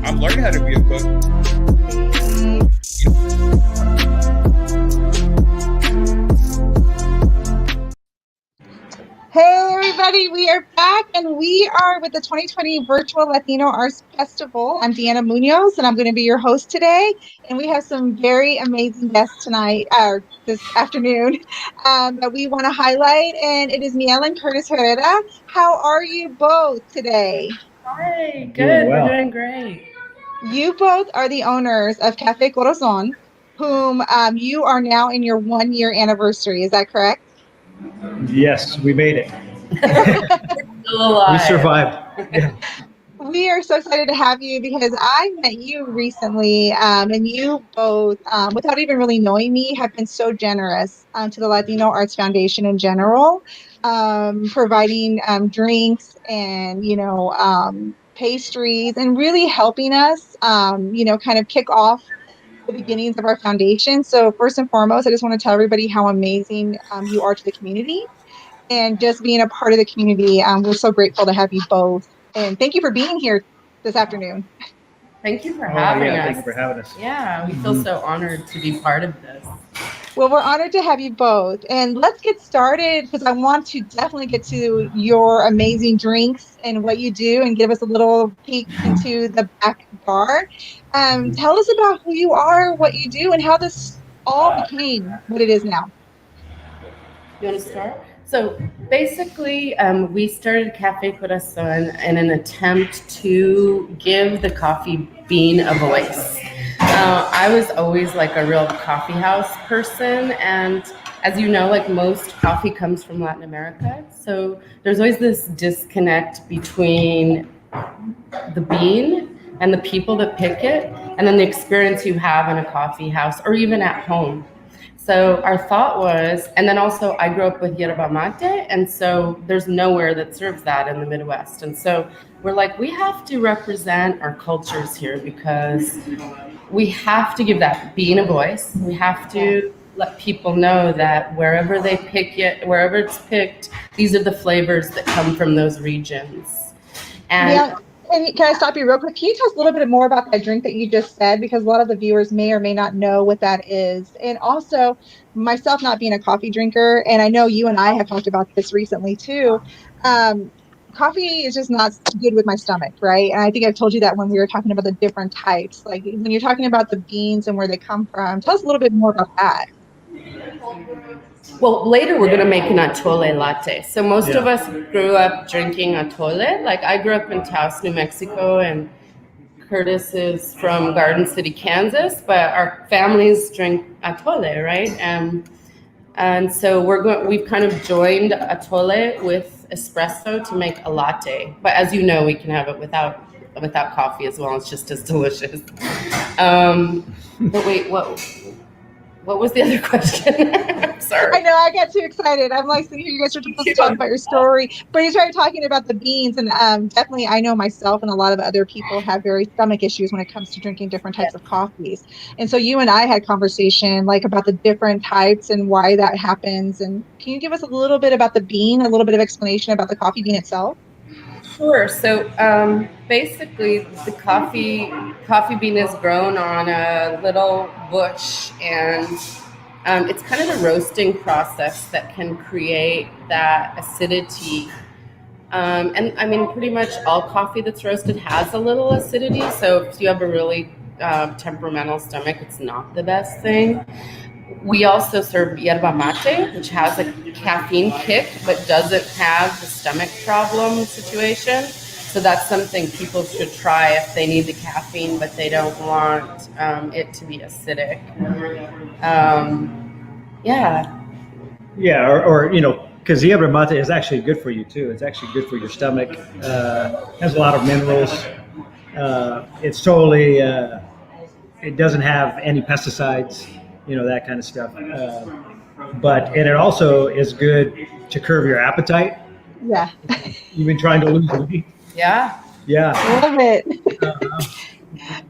I'm learning how to be a cook. Hey everybody, we are back and we are with the 2020 Virtual Latino Arts Festival. I'm Deanna Munoz and I'm going to be your host today. And we have some very amazing guests tonight, this afternoon, that we want to highlight. And it is Miel and Herrera. How are you both today? Hi, good. Well. We're doing great. You both are the owners of Cafe Corazon, whom you are now in your 1-year anniversary. Is that correct? Yes, we made it. We survived. Yeah. We are so excited to have you because I met you recently, and you both, without even really knowing me, have been so generous to the Latino Arts Foundation in general, providing drinks and, pastries and really helping us, kind of kick off the beginnings of our foundation. So first and foremost, I just want to tell everybody how amazing you are to the community. And just being a part of the community, we're so grateful to have you both. And thank you for being here this afternoon. Thank you for having us. Thank you for having us. Yeah, we feel so honored to be part of this. Well, we're honored to have you both. And let's get started because I want to definitely get to your amazing drinks and what you do and give us a little peek into the back bar. Tell us about who you are, what you do, and how this all became what it is now. You want to start? So basically, we started Cafe Corazon in an attempt to give the coffee bean a voice. I was always like a real coffee house person, and as you know, like most coffee comes from Latin America, so there's always this disconnect between the bean and the people that pick it, and then the experience you have in a coffee house or even at home. So our thought was, and then also I grew up with yerba mate, and so there's nowhere that serves that in the Midwest. And so we're like, we have to represent our cultures here because we have to give that bean a voice. We have to let people know that wherever they pick it, wherever it's picked, these are the flavors that come from those regions. And yeah. And can I stop you real quick? Can you tell us a little bit more about that drink that you just said? Because a lot of the viewers may or may not know what that is. And also, myself not being a coffee drinker, and I know you and I have talked about this recently too, coffee is just not good with my stomach, right? And I think I've told you that when we were talking about the different types. Like when you're talking about the beans and where they come from, tell us a little bit more about that. Well, later we're going to make an atole latte. So most of us grew up drinking atole. Like I grew up in Taos, New Mexico, and Curtis is from Garden City, Kansas, but our families drink atole, right? And so we've kind of joined atole with espresso to make a latte. But as you know, we can have it without coffee as well. It's just as delicious. But wait, what was the other question? I'm sorry. I know, I got too excited. I'm like, you guys are supposed to talk about your story. But you started talking about the beans, and definitely I know myself and a lot of other people have very stomach issues when it comes to drinking different types of coffees. And so you and I had conversation like about the different types and why that happens. And can you give us a little bit about the bean, a little bit of explanation about the coffee bean itself? Sure. So basically, the coffee bean is grown on a little bush, and it's kind of the roasting process that can create that acidity. And I mean, pretty much all coffee that's roasted has a little acidity. So if you have a really temperamental stomach, it's not the best thing. We also serve yerba mate, which has a caffeine kick, but doesn't have the stomach problem situation. So that's something people should try if they need the caffeine, but they don't want it to be acidic. Or because yerba mate is actually good for you too. It's actually good for your stomach. Has a lot of minerals. It's totally. It doesn't have any pesticides. That kind of stuff. But it also is good to curb your appetite. Yeah. You've been trying to lose weight. Yeah. Yeah. Love it.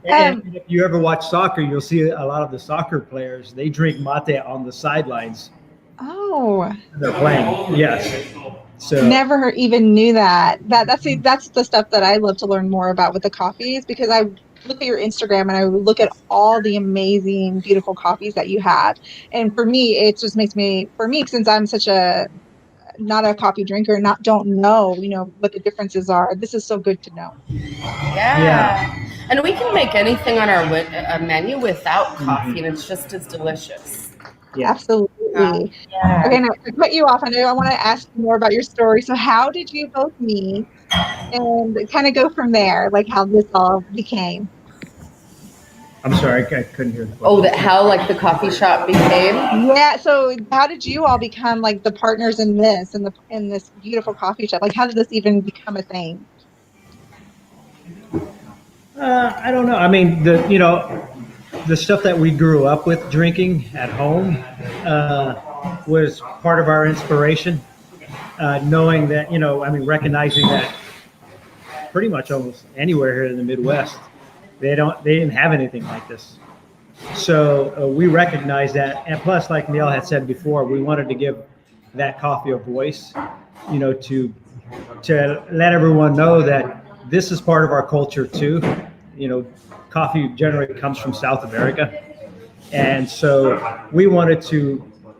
And if you ever watch soccer, you'll see a lot of the soccer players, they drink mate on the sidelines. Oh. They're playing. Yes. So never even knew that. That's the stuff that I love to learn more about with the coffees, because I look at your Instagram and I look at all the amazing, beautiful coffees that you have. And for me, it just makes me, for me, since I'm such a not a coffee drinker, not don't know, what the differences are. This is so good to know. Yeah. And we can make anything on our menu without coffee, and it's just as delicious. Yeah. Absolutely. Yeah. Okay, now to cut you off, I know I want to ask you more about your story. So how did you both meet and kind of go from there, like how this all became? I'm sorry, I couldn't hear the question. Oh, how like the coffee shop became? Yeah, so how did you all become like the partners in this in this beautiful coffee shop? Like how did this even become a thing? I don't know. I mean, the stuff that we grew up with drinking at home was part of our inspiration. Knowing that, recognizing that pretty much almost anywhere here in the Midwest, they didn't have anything like this. So we recognized that, and plus, like Miel had said before, we wanted to give that coffee a voice, to let everyone know that this is part of our culture too. Coffee generally comes from South America, and so we wanted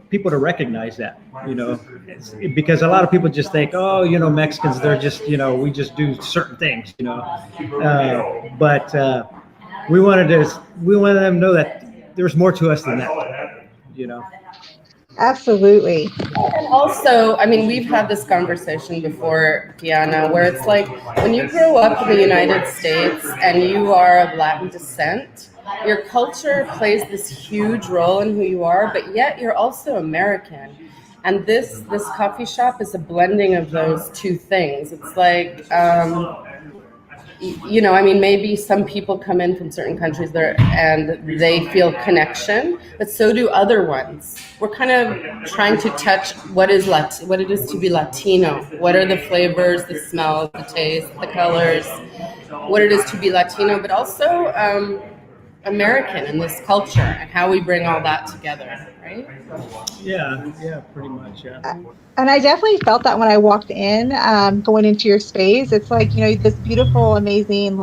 people to recognize that, because a lot of people just think, oh, Mexicans, they're just, we just do certain things, but we wanted them to know that there's more to us than that. Absolutely. And also, I mean, we've had this conversation before, Deanna, where it's like when you grow up in the United States and you are of Latin descent, your culture plays this huge role in who you are, but yet you're also American. And this coffee shop is a blending of those two things. It's like, maybe some people come in from certain countries there and they feel connection, but so do other ones. We're kind of trying to touch what it is to be Latino. What are the flavors, the smells, the taste, the colors, what it is to be Latino, but also American in this culture and how we bring all that together, right? Yeah, pretty much, yeah. And I definitely felt that when I walked in, going into your space. It's like, this beautiful, amazing,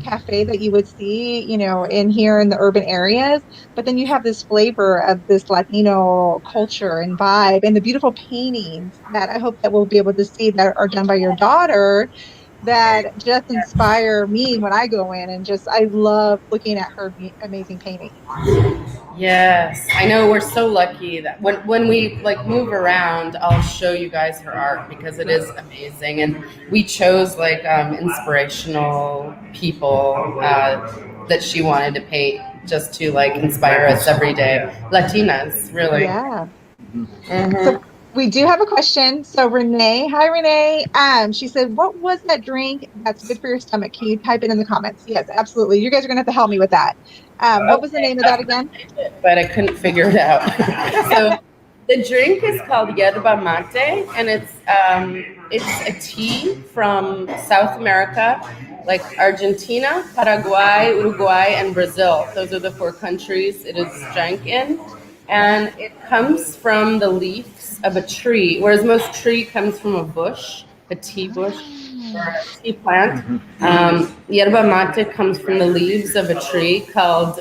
cafe that you would see, in here in the urban areas. But then you have this flavor of this Latino culture and vibe and the beautiful paintings that I hope that we'll be able to see that are done by your daughter that just inspire me when I go in, and I love looking at her amazing paintings. Yes, I know. We're so lucky that when we move around, I'll show you guys her art because it is amazing. And we chose inspirational people that she wanted to paint just to inspire us every day. Latinas, really. Yeah. Mm-hmm. So we do have a question. So Renee, hi Renee. She said, "What was that drink that's good for your stomach?" Can you type it in the comments? Yes, absolutely. You guys are gonna have to help me with that. What was the name of that again? But I couldn't figure it out. So the drink is called yerba mate, and it's a tea from South America, like Argentina, Paraguay, Uruguay, and Brazil. Those are the 4 countries it is drank in. And it comes from the leaves of a tree, whereas most tree comes from a bush, a tea bush, or a tea plant. Yerba mate comes from the leaves of a tree called,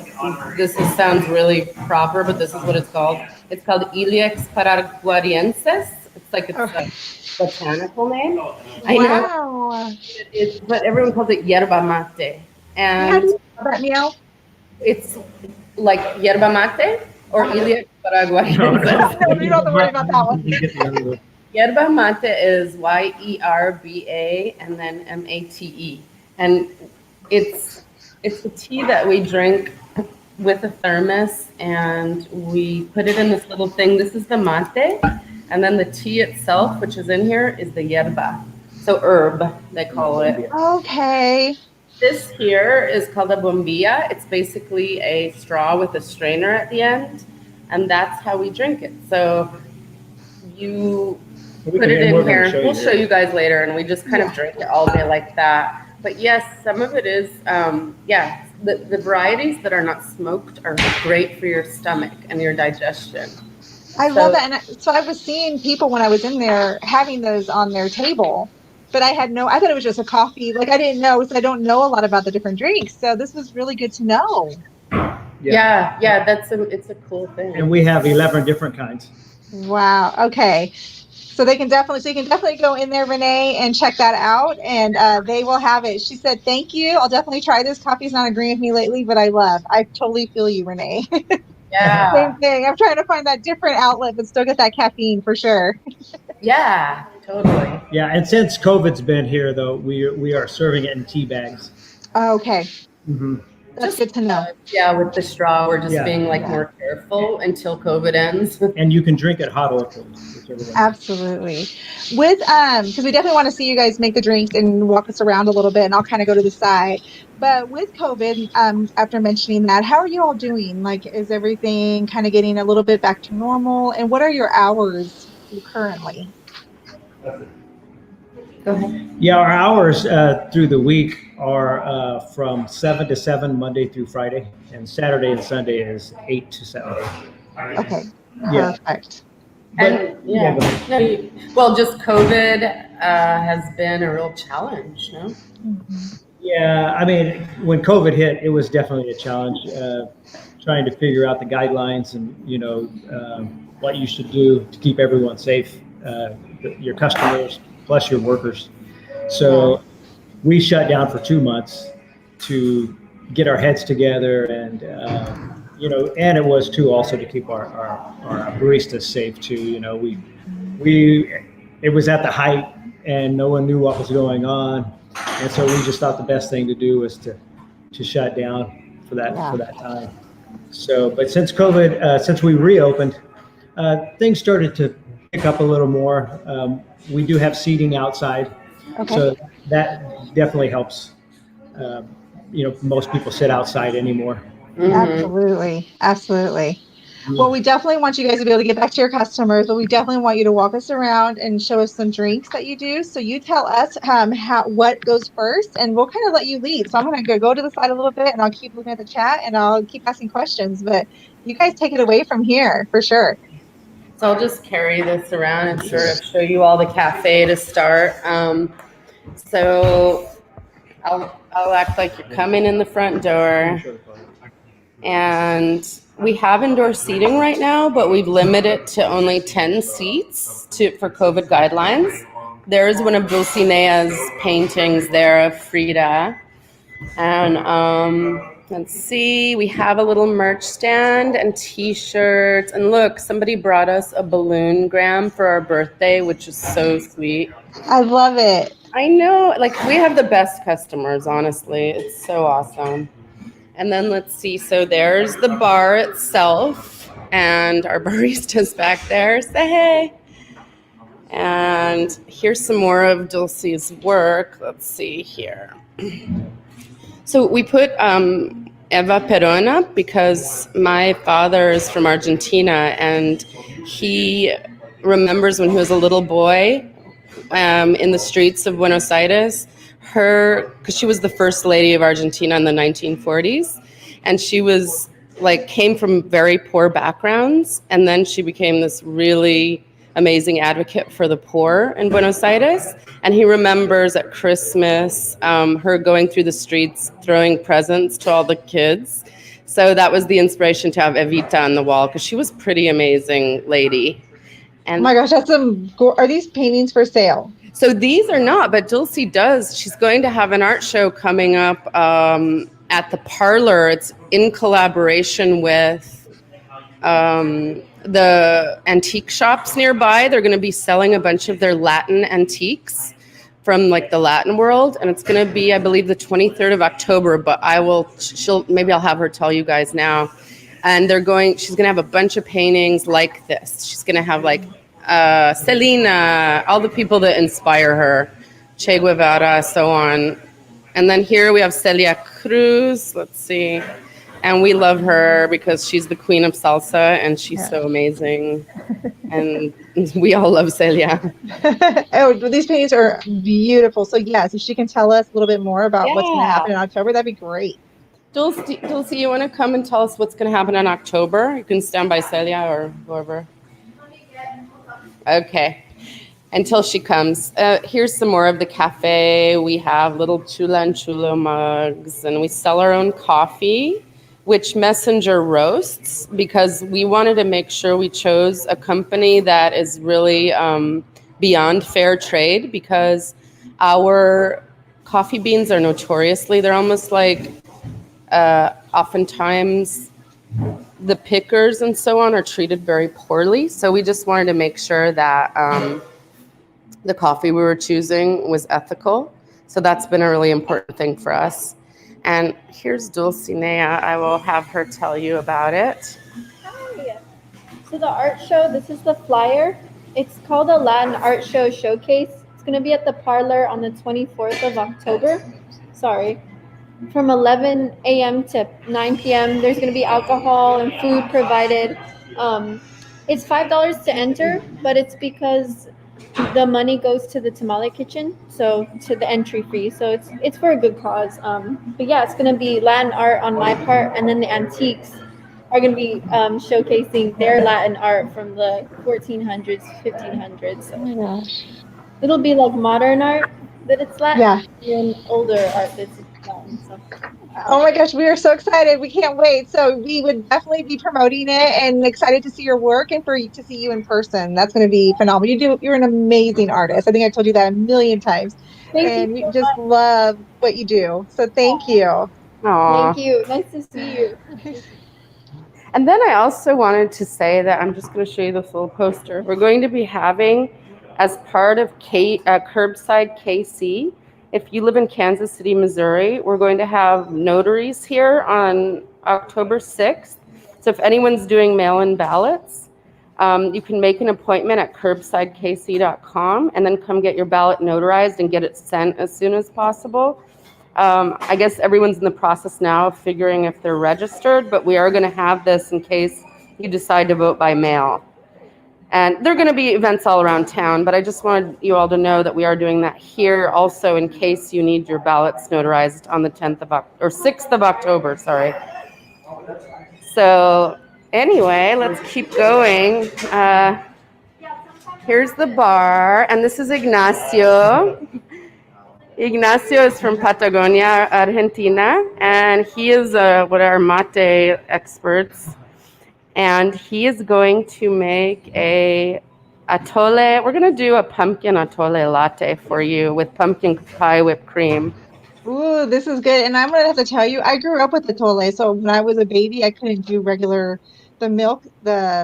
sounds really proper, but this is what it's called. It's called Ilex paraguariensis. It's like a botanical name. Wow. I know. But everyone calls it yerba mate. And how do you spell that, Miel? It's like yerba mate or Ilex paraguariensis. No, you don't have to worry about that one. Yerba mate is YERBA and then MATE. And it's a tea that we drink with a thermos, and we put it in this little thing. This is the mate, and then the tea itself, which is in here, is the yerba. So herb, they call it. Okay. This here is called a bombilla. It's basically a straw with a strainer at the end, and that's how we drink it. So you put it in here. We'll show you guys later, and we just kind of drink it all day like that. But yes, some of it is, the varieties that are not smoked are great for your stomach and your digestion. I love that. And so I was seeing people when I was in there having those on their table. but I thought it was just a coffee. Like I didn't know, so I don't know a lot about the different drinks. So this was really good to know. Yeah, it's a cool thing. And we have 11 different kinds. Wow. Okay. So you can definitely go in there, Renee, and check that out, and they will have it. She said, "Thank you. I'll definitely try this. Coffee's not agreeing with me lately, but I totally feel you, Renee." Yeah. Same thing. I'm trying to find that different outlet, but still get that caffeine for sure. Yeah, totally. Yeah, and since COVID's been here, though, we are serving it in tea bags. Okay. Mm-hmm. That's good to know. Yeah, with the straw, we're just being like Yeah. more careful until COVID ends. And you can drink it hot or cold. Absolutely. With because we definitely want to see you guys make the drinks and walk us around a little bit, and I'll kind of go to the side. But with COVID, after mentioning that, how are you all doing? Like, is everything kind of getting a little bit back to normal? And what are your hours currently? Go ahead. Yeah, our hours through the week are from 7 to 7 Monday through Friday, and Saturday and Sunday is 8 to 7. Okay, Yeah. perfect. And well, just COVID has been a real challenge, no? Mm-hmm. Yeah, I mean, when COVID hit, it was definitely a challenge trying to figure out the guidelines and, what you should do to keep everyone safe, your customers, plus your workers. So we shut down for 2 months to get our heads together and, and it was too also to keep our baristas safe too. It was at the height and no one knew what was going on. And so we just thought the best thing to do was to shut down for that time. So, but since COVID, since we reopened, things started to pick up a little more. We do have seating outside, so that definitely helps. Most people sit outside anymore. Mm-hmm. Absolutely. Well, we definitely want you guys to be able to get back to your customers, but we definitely want you to walk us around and show us some drinks that you do. So you tell us what goes first, and we'll kind of let you lead. So I'm going to go to the side a little bit, and I'll keep looking at the chat, and I'll keep asking questions. But you guys take it away from here for sure. So I'll just carry this around and sort of show you all the cafe to start. So I'll act like you're coming in the front door. And we have indoor seating right now, but we've limited to only 10 seats for COVID guidelines. There is one of Dulcinea's paintings there of Frida. And let's see, we have a little merch stand and t-shirts. And look, somebody brought us a balloon-gram for our birthday, which is so sweet. I love it. I know, like we have the best customers, honestly. It's so awesome. And then let's see, so there's the bar itself and our barista's back there. Say hey. And here's some more of Dulce's work. Let's see here. So we put Eva Perón because my father is from Argentina and he remembers when he was a little boy in the streets of Buenos Aires, because she was the first lady of Argentina in the 1940s, and she was came from very poor backgrounds, and then she became this really amazing advocate for the poor in Buenos Aires. And he remembers at Christmas her going through the streets throwing presents to all the kids. So that was the inspiration to have Evita on the wall, because she was a pretty amazing lady. And oh my gosh, are these paintings for sale? So these are not, but Dulce does. She's going to have an art show coming up at the Parlor. It's in collaboration with the antique shops nearby. They're going to be selling a bunch of their Latin antiques from the Latin world. And it's going to be, I believe, the 23rd of October, but maybe I'll have her tell you guys now. And she's going to have a bunch of paintings like this. She's going to have Selena, all the people that inspire her, Che Guevara, so on. And then here we have Celia Cruz. Let's see. And we love her because she's the queen of salsa and she's so amazing. And we all love Celia. Oh, these paintings are beautiful. So yes, if she can tell us a little bit more about what's going to happen in October, that'd be great. Dulce, you want to come and tell us what's going to happen in October? You can stand by Celia or whoever. Okay. until she comes. Here's some more of the cafe. We have little chula and chulo mugs, and we sell our own coffee, which Messenger roasts, because we wanted to make sure we chose a company that is really beyond fair trade, because our coffee beans are notoriously, they're almost like oftentimes the pickers and so on are treated very poorly. So we just wanted to make sure that the coffee we were choosing was ethical. So that's been a really important thing for us. And here's Dulcinea. I will have her tell you about it. Hi. So the art show, this is the flyer. It's called a Latin Art Show Showcase. It's going to be at the Parlor on the 24th of October. Sorry. From 11 a.m. to 9 p.m. There's going to be alcohol and food provided. It's $5 to enter, but it's because the money goes to the tamale kitchen, so to the entry fee. So it's for a good cause. But yeah, it's going to be Latin art on my part, and then the antiques are going to be showcasing their Latin art from the 1400s, 1500s. So Oh my gosh. it'll be like modern art that it's Latin, Yeah. and older art that's Latin. So. Oh my gosh, we are so excited. We can't wait. So we would definitely be promoting it and excited to see your work and to see you in person. That's going to be phenomenal. You're an amazing artist. I think I told you that a million times. Thank We you so just much. love what you do. So thank you. Aw. Thank you. Nice to see you. And then I also wanted to say that I'm just going to show you this little poster. We're going to be having, as part of Curbside KC, if you live in Kansas City, Missouri, we're going to have notaries here on October 6th. So if anyone's doing mail-in ballots, you can make an appointment at curbsidekc.com and then come get your ballot notarized and get it sent as soon as possible. I guess everyone's in the process now of figuring if they're registered, but we are going to have this in case you decide to vote by mail. And there are going to be events all around town, but I just wanted you all to know that we are doing that here also in case you need your ballots notarized on the 6th of October, sorry. So anyway, let's keep going. Here's the bar, and this is Ignacio. Ignacio is from Patagonia, Argentina, and he is one of our mate experts. And he is going to make a atole. We're going to do a pumpkin atole latte for you with pumpkin pie whipped cream. Ooh, this is good. And I'm gonna have to tell you, I grew up with atole. So when I was a baby, I couldn't do the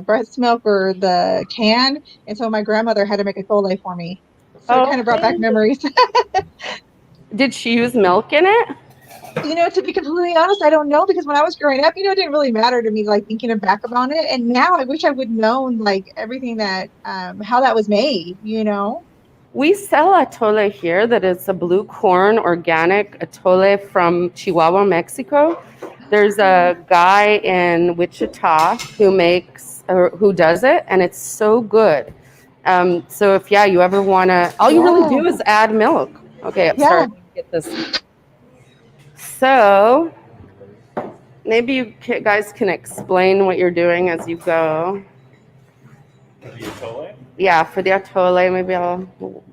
breast milk or the can. And so my grandmother had to make atole for me. So it kind of brought back memories. Did she use milk in it? To be completely honest, I don't know, because when I was growing up, it didn't really matter to me, like thinking back about it. And now I wish I would known like everything that how that was made, We sell atole here that is a blue corn organic atole from Chihuahua, Mexico. There's a guy in Wichita who does it, and it's so good. So if you ever want to, all you really do is add milk. Okay, I'm sorry. Get this. So maybe you guys can explain what you're doing as you go. For the atole? Yeah, for the atole, maybe I'll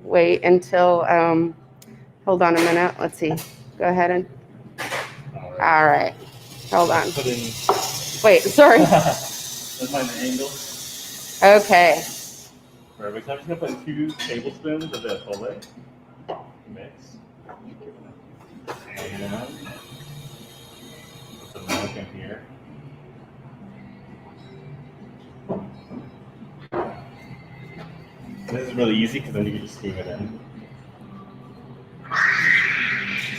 wait until, hold on a minute. Let's see. Go ahead and, all right. Hold on. Put in. Wait, sorry. That's my angle. Okay. Perfect. I'm just going to put 2 tablespoons of the atole. Mix. And put some milk in here. This is really easy because then you can just steam it in.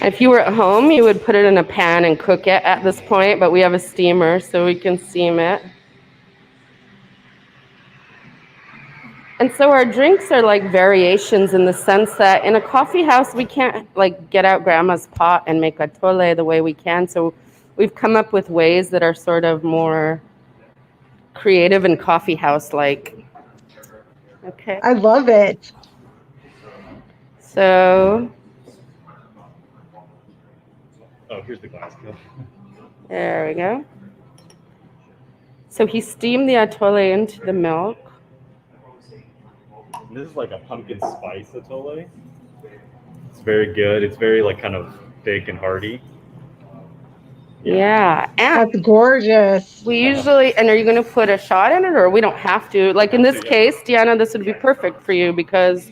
If you were at home, you would put it in a pan and cook it at this point, but we have a steamer so we can steam it. And so our drinks are like variations in the sense that in a coffee house, we can't like get out grandma's pot and make atole the way we can. So we've come up with ways that are sort of more creative and coffee house-like. Okay. I love it. So Here's the glass. there we go. So he steamed the atole into the milk. And this is like a pumpkin spice atole. It's very good. It's very like kind of thick and hearty. Yeah. And That's gorgeous. we usually, and are you going to put a shot in it, or we don't have to? Like in this case, Deanna, this would be perfect for you because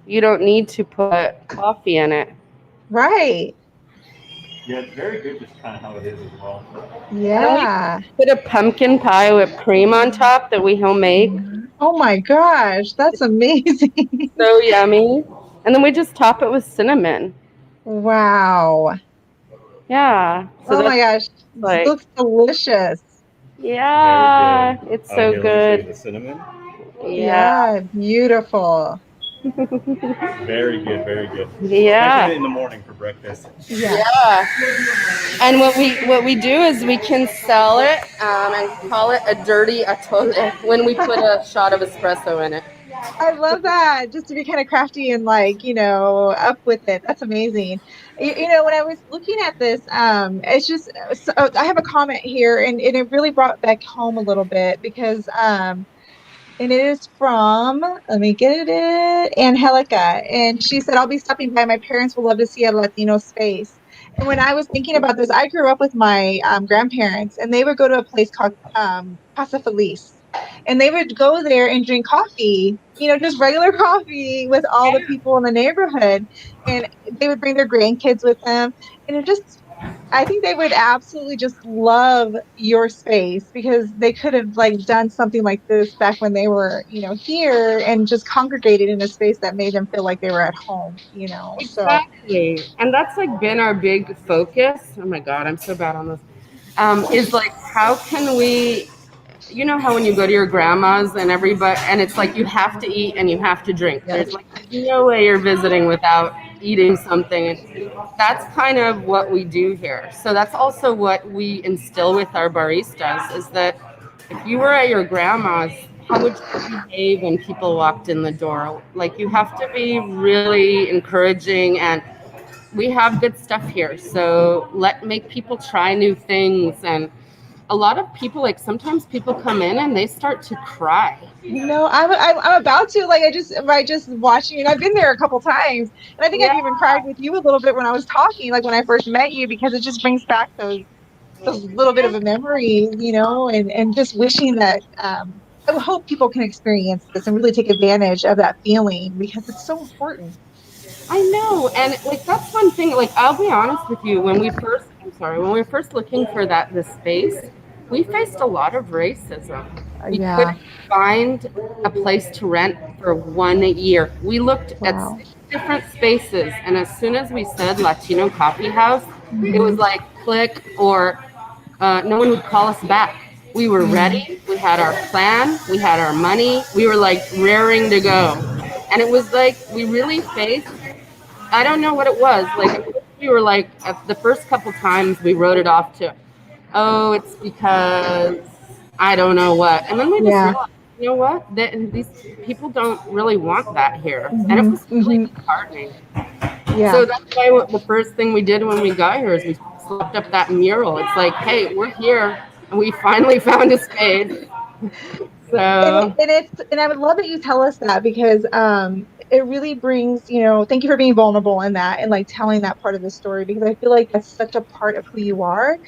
you don't need to put coffee in it. Right. Yeah, it's very good just kind of how it is as well. Yeah. Put a pumpkin pie with cream on top that we homemade. Oh my gosh, that's amazing. So yummy. And then we just top it with cinnamon. Wow. Yeah. So Oh my gosh, like- this looks delicious. yeah, it's so Here, let me show you good. the cinnamon. Yeah. Beautiful. Very good, very good. Yeah. Especially in the morning for breakfast. Yeah. And what we do is we can sell it and call it a dirty atole when we put a shot of espresso in it. I love that. Just to be kind of crafty and like, up with it. That's amazing. When I was looking at this, it's just, so, I have a comment here and it really brought back home a little bit because, and it is from, let me get it, Angelica. And she said, I'll be stopping by. My parents will love to see a Latino space. And when I was thinking about this, I grew up with my grandparents, and they would go to a place called Casa Feliz. And they would go there and drink coffee, just regular coffee with all the people in the neighborhood. And they would bring their grandkids with them. And I think they would absolutely just love your space because they could have done something like this back when they were, here and just congregated in a space that made them feel like they were at home, so. Exactly. And that's been our big focus. Oh my God, I'm so bad on this. Is how can we, how when you go to your grandma's and everybody, and it's you have to eat and you have to drink. Yes. There's no way you're visiting without eating something. And that's kind of what we do here. So that's also what we instill with our baristas is that if you were at your grandma's, how would you behave when people walked in the door? You have to be really encouraging, and we have good stuff here. So make people try new things. And a lot of people, sometimes people come in and they start to cry. I'm about to, I just watching it. I've been there a couple times, and I think I've even cried with you a little bit when I was talking, when I first met you, because it just brings back those little bit of a memory, and just wishing that, I hope people can experience this and really take advantage of that feeling because it's so important. I know, and that's one thing. I'll be honest with you. When we were first looking for this space, we faced a lot of racism. We couldn't find a place to rent for 1 year. We looked at 6 different spaces, and as soon as we said Latino Coffee House, it was click, or no one would call us back. We were ready. We had our plan. We had our money. We were raring to go, and it was we really faced. I don't know what it was. We were at the first couple times we wrote it off to, oh, it's because I don't know what. And then we just realized, you know what? These people don't really want that here. And it was really disheartening. Yeah. So that's why the first thing we did when we got here is we slapped up that mural. It's hey, we're here and we finally found a space. So and I would love that you tell us that because it really brings, thank you for being vulnerable in that and telling that part of the story, because I feel like that's such a part of who you are,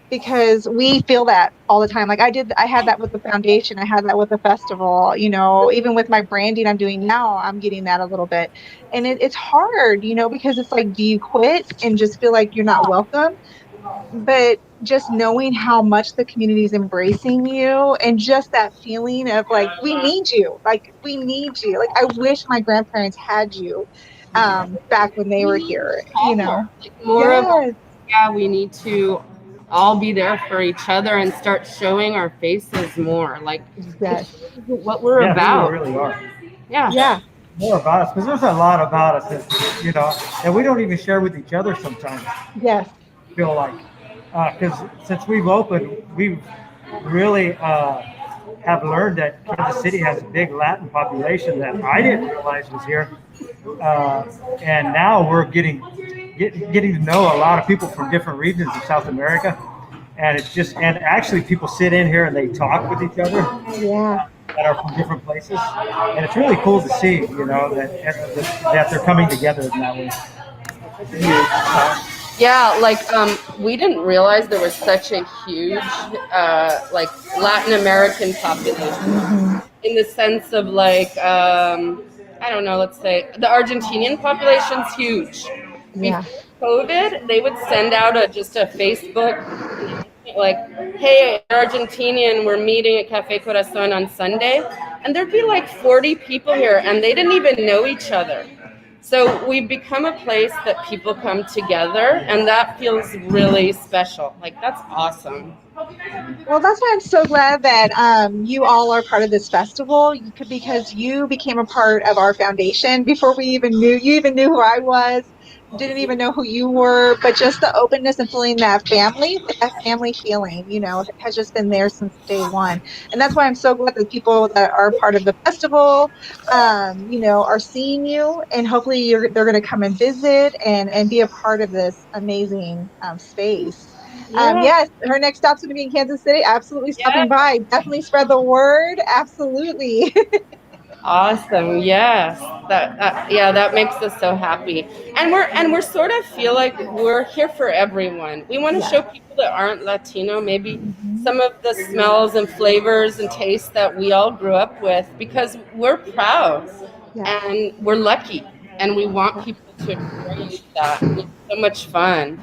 because we feel that all the time. I had that with the foundation. I had that with the festival, even with my branding I'm doing now, I'm getting that a little bit. And it's hard, because it's do you quit and just feel like you're not welcome? But just knowing how much the community is embracing you and just that feeling of we need you, we need you. I wish my grandparents had you back when they were here, We need to all be there for each other and start showing our faces more, what we're about. We really are. Yeah. More about us, because there's a lot about us that we don't even share with each other sometimes. Yes. Feel because since we've opened, we've really have learned that Kansas City has a big Latin population that I didn't realize was here, and now we're getting to know a lot of people from different regions of South America, and actually people sit in here and they talk with each other. Yeah. that are from different places, and it's really cool to see, that they're coming together in that way. Yeah, like we didn't realize there was such a huge like Latin American population in the sense of like I don't know, let's say the Argentinian population's huge. Yeah. Before COVID, they would send out just a Facebook like, hey, Argentinian, we're meeting at Cafe Corazon on Sunday, and there'd be like 40 people here, and they didn't even know each other. So we've become a place that people come together, and that feels really special. Like, that's awesome. Well, that's why I'm so glad that you all are part of this festival because you became a part of our foundation before we even knew you even knew who I was, didn't even know who you were, but just the openness and feeling that family feeling, has just been there since day one. And that's why I'm so glad that people that are part of the festival, are seeing you, and hopefully they're going to come and visit and be a part of this amazing space. Yes, her next stop's going to be in Kansas City. Absolutely stopping by. Definitely spread the word. Absolutely. Awesome. Yes. That makes us so happy. And we're sort of feel like we're here for everyone. We want to show people that aren't Latino maybe some of the smells and flavors and tastes that we all grew up with, because we're proud and we're lucky, and we want people to experience that. It's so much fun.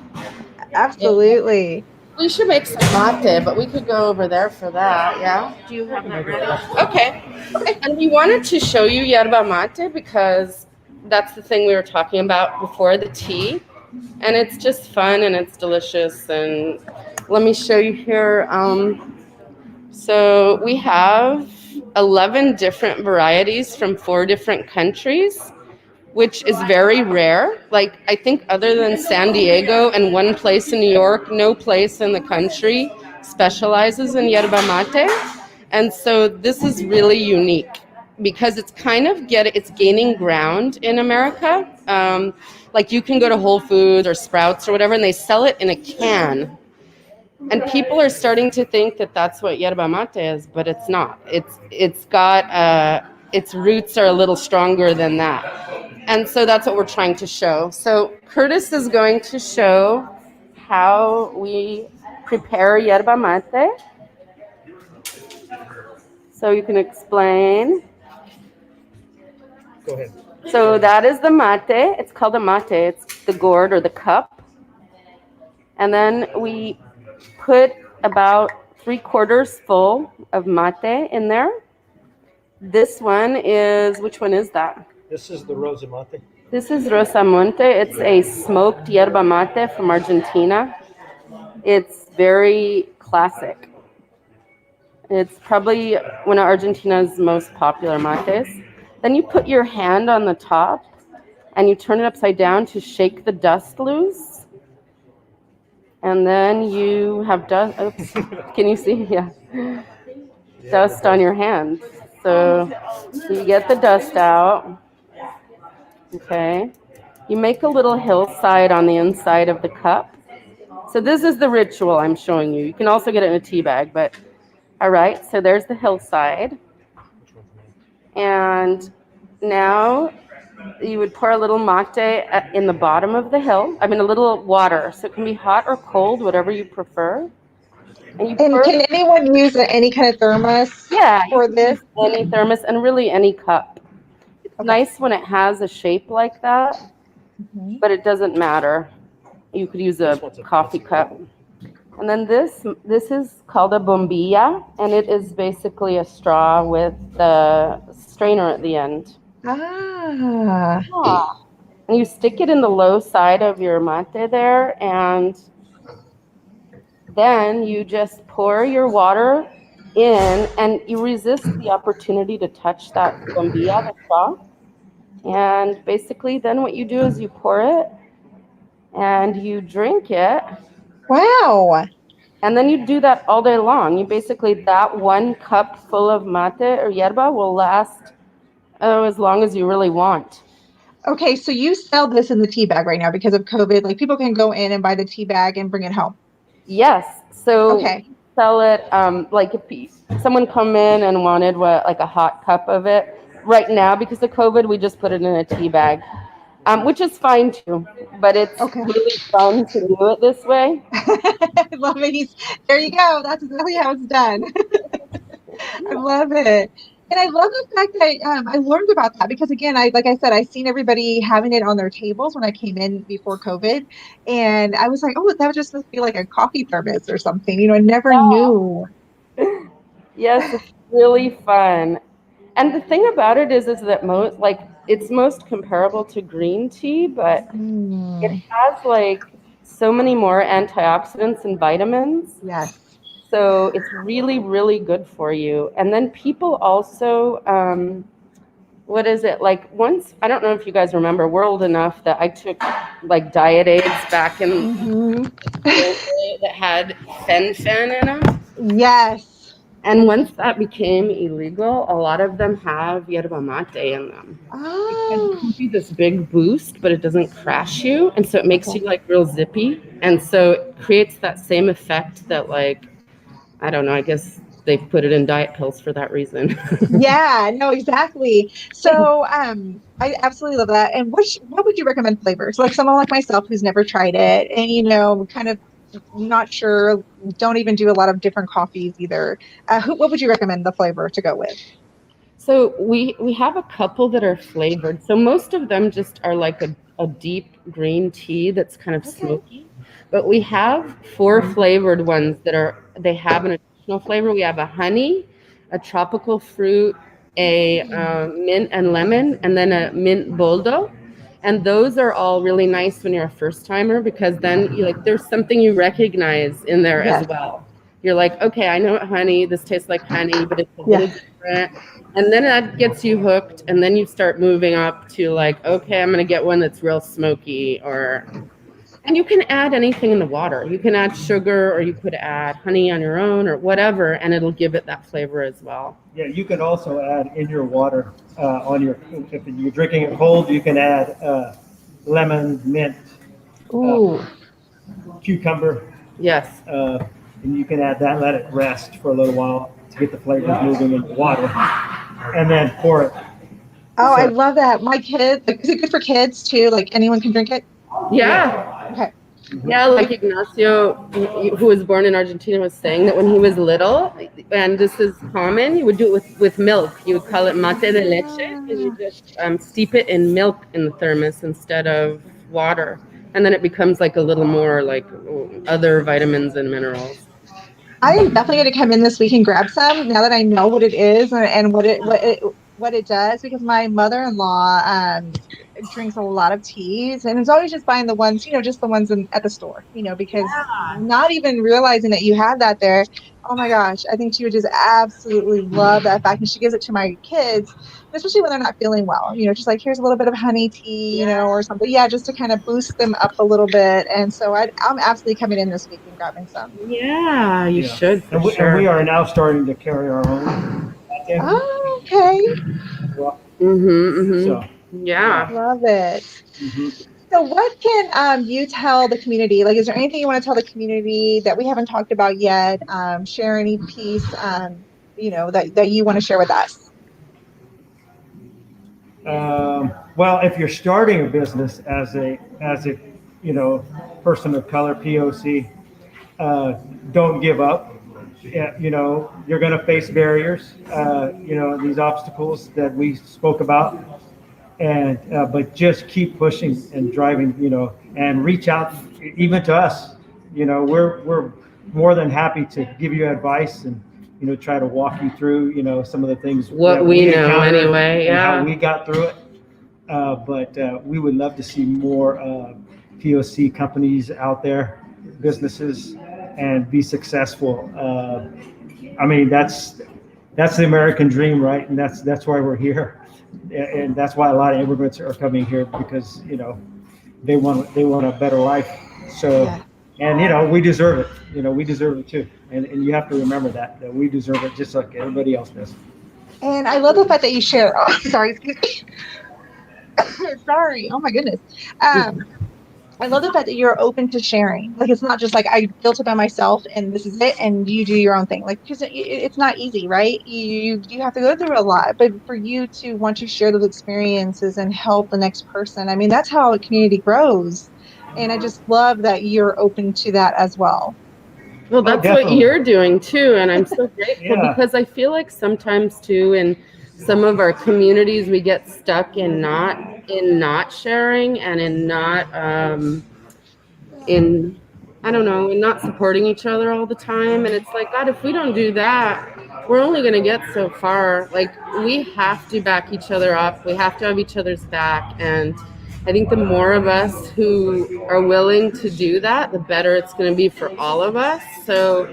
Absolutely. We should make some mate, but we could go over there for that. Yeah? Do you have that ready? Okay. And we wanted to show you yerba mate because that's the thing we were talking about before, the tea. And it's just fun and it's delicious. And let me show you here. So we have 11 different varieties from 4 different countries, which is very rare. Like, I think other than San Diego and one place in New York, no place in the country specializes in yerba mate. And so this is really unique because it's kind of it's gaining ground in America. Like, you can go to Whole Foods or Sprouts or whatever, and they sell it in a can. And people are starting to think that that's what yerba mate is, but it's not. It's got its roots are a little stronger than that. And so that's what we're trying to show. So Curtis is going to show how we prepare yerba mate. So you can explain. Go ahead. So that is the mate. It's called a mate. It's the gourd or the cup. And then we put about 3/4 full of mate in there. This one is, which one is that? This is the Rosamate. This is Rosamonte. It's a smoked yerba mate from Argentina. It's very classic. It's probably one of Argentina's most popular mates. Then you put your hand on the top and you turn it upside down to shake the dust loose. And then you have dust. Oops. Can you see? Yeah. Dust on your hand. So you get the dust out. Okay. You make a little hillside on the inside of the cup. So this is the ritual I'm showing you. You can also get it in a tea bag, but all right. So there's the hillside. And now you would pour a little mate in the bottom of the hill. I mean, a little water. So it can be hot or cold, whatever you prefer. And can anyone use any kind of thermos for this? Any thermos and really any cup. It's nice when it has a shape like that, but it doesn't matter. You could use a coffee cup. And then this is called a bombilla, and it is basically a straw with the strainer at the end. Ah. And you stick it in the low side of your mate there, and then you just pour your water in, and you resist the opportunity to touch that bombilla, the straw. And basically then what you do is you pour it and you drink it. Wow. And then you do that all day long. You basically, that 1 cup full of mate or yerba will last as long as you really want. Okay, so you sell this in the tea bag right now because of COVID. Like, people can go in and buy the tea bag and bring it home. Yes. So sell it like if someone come in and wanted like a hot cup of it. Right now, because of COVID, we just put it in a tea bag, which is fine too. But it's Okay. really fun to do it this way. I love it. There you go. That's exactly how it's done. I love it. And I love the fact that I learned about that because again, like I said, I seen everybody having it on their tables when I came in before COVID. And I was like, oh, that would just must be like a coffee thermos or something. I never knew. Yes, it's really fun. And the thing about it is that it's most comparable to green tea, but it Mm, has like so many more antioxidants and vitamins. yes. So it's really, really good for you. And then people also, what is it? Like once, I don't know if you guys remember, we're old enough that I took like diet aids back in Hmm. that had fen in them. Yes. And once that became illegal, a lot of them have yerba mate in them. Because it Oh, gives you this big boost, but it doesn't crash you. And so it makes okay. you like real zippy. And so it creates that same effect that like, I don't know, I guess they put it in diet pills for that reason. Yeah, no, exactly. So, I absolutely love that. And what would you recommend flavors? Like someone like myself who's never tried it and, kind of not sure, don't even do a lot of different coffees either. What would you recommend the flavor to go with? So we have a couple that are flavored. So most of them just are like a deep green tea that's kind of Okay. smoky. But we have 4 flavored ones they have an additional flavor. We have a honey, a tropical fruit, a mint and lemon, and then a mint boldo. And those are all really nice when you're a first timer because then there's something you recognize in there as Yes. well. You're like, okay, I know honey. This tastes like honey, but it's a little Yes. different. And then that gets you hooked, and then you start moving up to like, okay, I'm gonna get one that's real smoky, and you can add anything in the water. You can add sugar, or you could add honey on your own, or whatever, and it'll give it that flavor as well. Yeah, you can also add in your water if you're drinking it cold, you can add lemon, mint, Ooh. cucumber, Yes. and you can add that. Let it rest for a little while to get the flavors moving in the water, and then pour it. Oh, I So- love that. My kids, is it good for kids too? Like anyone can drink it? Yeah. Okay. Yeah, like Ignacio, who was born in Argentina, was saying that when he was little, and this is common, he would do it with milk. You would call it mate de leche, and you just steep it in milk in the thermos instead of water. And then it becomes like a little more like other vitamins and minerals. I am definitely going to come in this week and grab some now that I know what it is and what it does because my mother-in-law drinks a lot of teas and is always just buying the ones, just the ones at the store, because not even realizing that you have that there. Oh my gosh, I think she would just absolutely love that fact. And she gives it to my kids, especially when they're not feeling well, just like here's a little bit of honey tea, or something. Yeah, just to kind of boost them up a little bit. And so I'm absolutely coming in this week and grabbing some. Yeah, you should for and we, sure. and we are now starting to carry our own. Oh, okay. Well, So yeah. Love it. Mm-hmm. So what can you tell the community? Like, is there anything you want to tell the community that we haven't talked about yet? Share any piece, that you want to share with us? Well, if you're starting a business as a person of color, POC, don't give up. Yeah, you're going to face barriers. These obstacles that we spoke about, and but just keep pushing and driving. And reach out even to us. We're more than happy to give you advice and try to walk you through some of the things What that we know encountered anyway, and yeah. how we got through it. But we would love to see more POC companies out there, businesses, and be successful. I mean, that's the American dream, right? And that's why we're here, and that's why a lot of immigrants are coming here because they want a better life. So, Yeah. and we deserve it. We deserve it too. And you have to remember that we deserve it just like everybody else does. And I love the fact that you share. Oh, sorry, excuse me. Sorry. Oh my goodness. I love the fact that you're open to sharing. Like, it's not just like I built it by myself and this is it, and you do your own thing. Like, because it's not easy, right? You have to go through a lot, but for you to want to share those experiences and help the next person, I mean, that's how a community grows. And I just love that you're open to that as well. Well, that's what definitely. you're doing too, and I'm so grateful Yeah. because I feel like sometimes too in some of our communities we get stuck in not sharing and in not in I don't know, in not supporting each other all the time. And it's like, God, if we don't do that, we're only going to get so far. Like, we have to back each other up. We have to have each other's back. And I think the more of us who are willing to do that, the better it's going to be for all of us. So,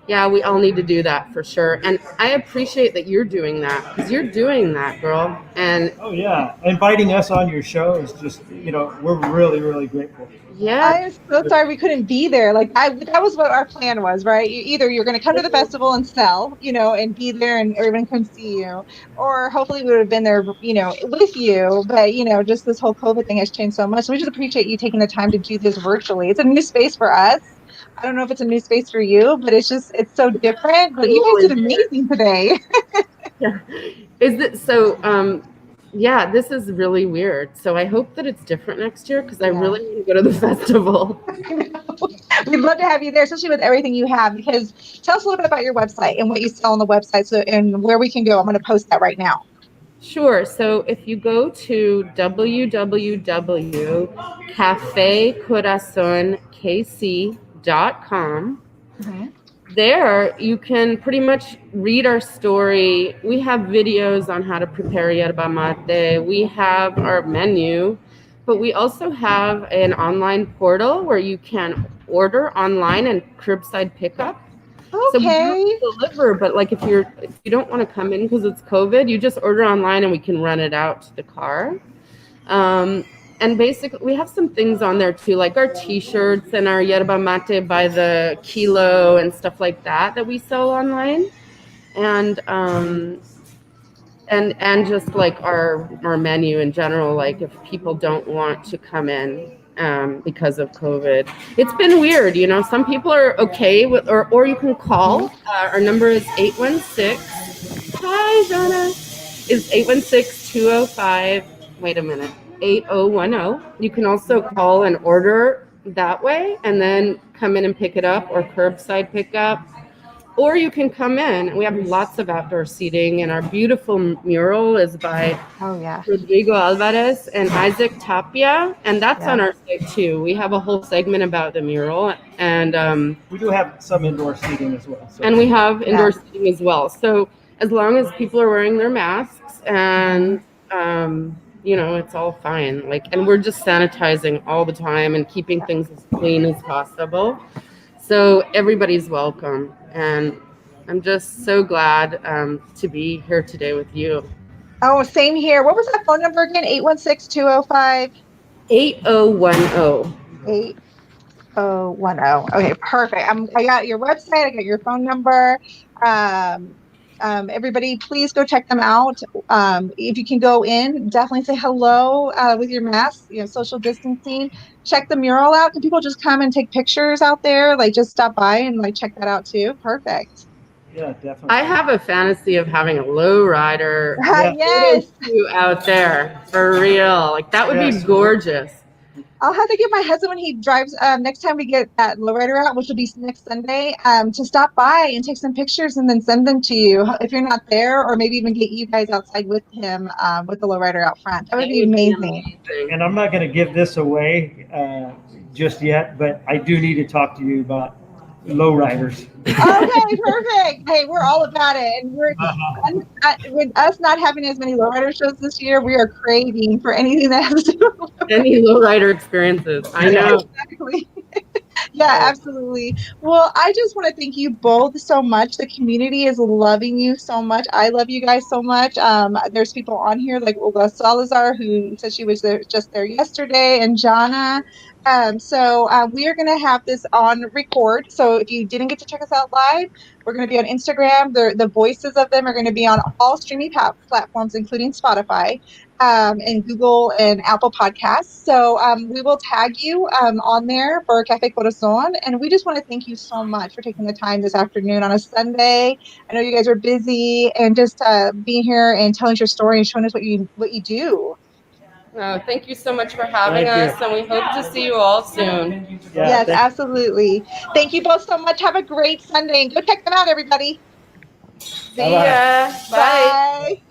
yeah, we all need to do that for sure. And I appreciate that you're doing that, because you're doing that, girl. And Oh yeah, inviting us on your show is just, we're really, really grateful. yeah, I am so sorry we couldn't be there. Like, that was what our plan was, right? Either you're going to come to the festival and sell, and be there and everyone can see you, or hopefully we would have been there, with you. But, just this whole COVID thing has changed so much. So we just appreciate you taking the time to do this virtually. It's a new space for us. I don't know if it's a new space for you, but it's so different. But you guys did amazing today. yeah. Is it so? Yeah, this is really weird. So I hope that it's different next year, because I really want to go to the festival. We'd love to have you there, especially with everything you have. Because tell us a little bit about your website and what you sell on the website, and where we can go. I'm going to post that right now. Sure. So if you go to www.cafecorazonkc.com, there you can pretty much read our story. We have videos on how to prepare yerba mate. We have our menu, but we also have an online portal where you can order online and curbside pickup. So we do deliver, but like if you don't want to come in because it's COVID, you just order online and we can run it out to the car. And basically, we have some things on there too, like our T-shirts and our yerba mate by the kilo and stuff like that we sell online, and just like our menu in general. Like if people don't want to come in because of COVID, it's been weird. Some people are okay with, or you can call. Our number is 816. Hi, Donna. Is 816-205. Wait a minute. 8010. You can also call and order that way and then come in and pick it up, or curbside pickup, or you can come in. We have lots of outdoor seating, and our beautiful mural is by Rodrigo Alvarez and Isaac Tapia, and that's on our site too. We have a whole segment about the mural, and we do have some indoor seating as well. And we have indoor seating as well. So as long as people are wearing their masks and it's all fine. And we're just sanitizing all the time and keeping things as clean as possible. So everybody's welcome. And I'm just so glad to be here today with you. Oh, same here. What was that phone number again? 816-205? 8010. 8010. Okay, perfect. I got your website. I got your phone number. Everybody, please go check them out. If you can go in, definitely say hello with your mask, social distancing. Check the mural out. Can people just come and take pictures out there? Just stop by and check that out too. Perfect. Yeah, definitely. I have a fantasy of having a lowrider out there for real. That would be gorgeous. I'll have to get my husband, when he drives, next time we get that lowrider out, which will be next Sunday, to stop by and take some pictures and then send them to you if you're not there, or maybe even get you guys outside with him with the lowrider out front. That would be amazing. And I'm not going to give this away just yet, but I do need to talk to you about lowriders. Okay, perfect. Hey, we're all about it, and we're with us not having as many lowrider shows this year. We are craving for anything that has to do with any lowrider experiences. I know. Exactly. Yeah, absolutely. Well, I just want to thank you both so much. The community is loving you so much. I love you guys so much. There's people on here like Olga Salazar, who said she was just there yesterday, and Jana. So we are going to have this on record. So if you didn't get to check us out live, we're going to be on Instagram. The voices of them are going to be on all streaming platforms, including Spotify. and Google and Apple Podcasts. So we will tag you on there for Cafe Corazon. And we just want to thank you so much for taking the time this afternoon on a Sunday. I know you guys are busy, and just being here and telling us your story and showing us what you do. Thank you so much for having Thank us, you. and we hope to see you all soon. Yeah, Yes, thank- absolutely. Thank you both so much. Have a great Sunday, and go check them out, everybody. See Bye-bye. ya. Bye. Bye.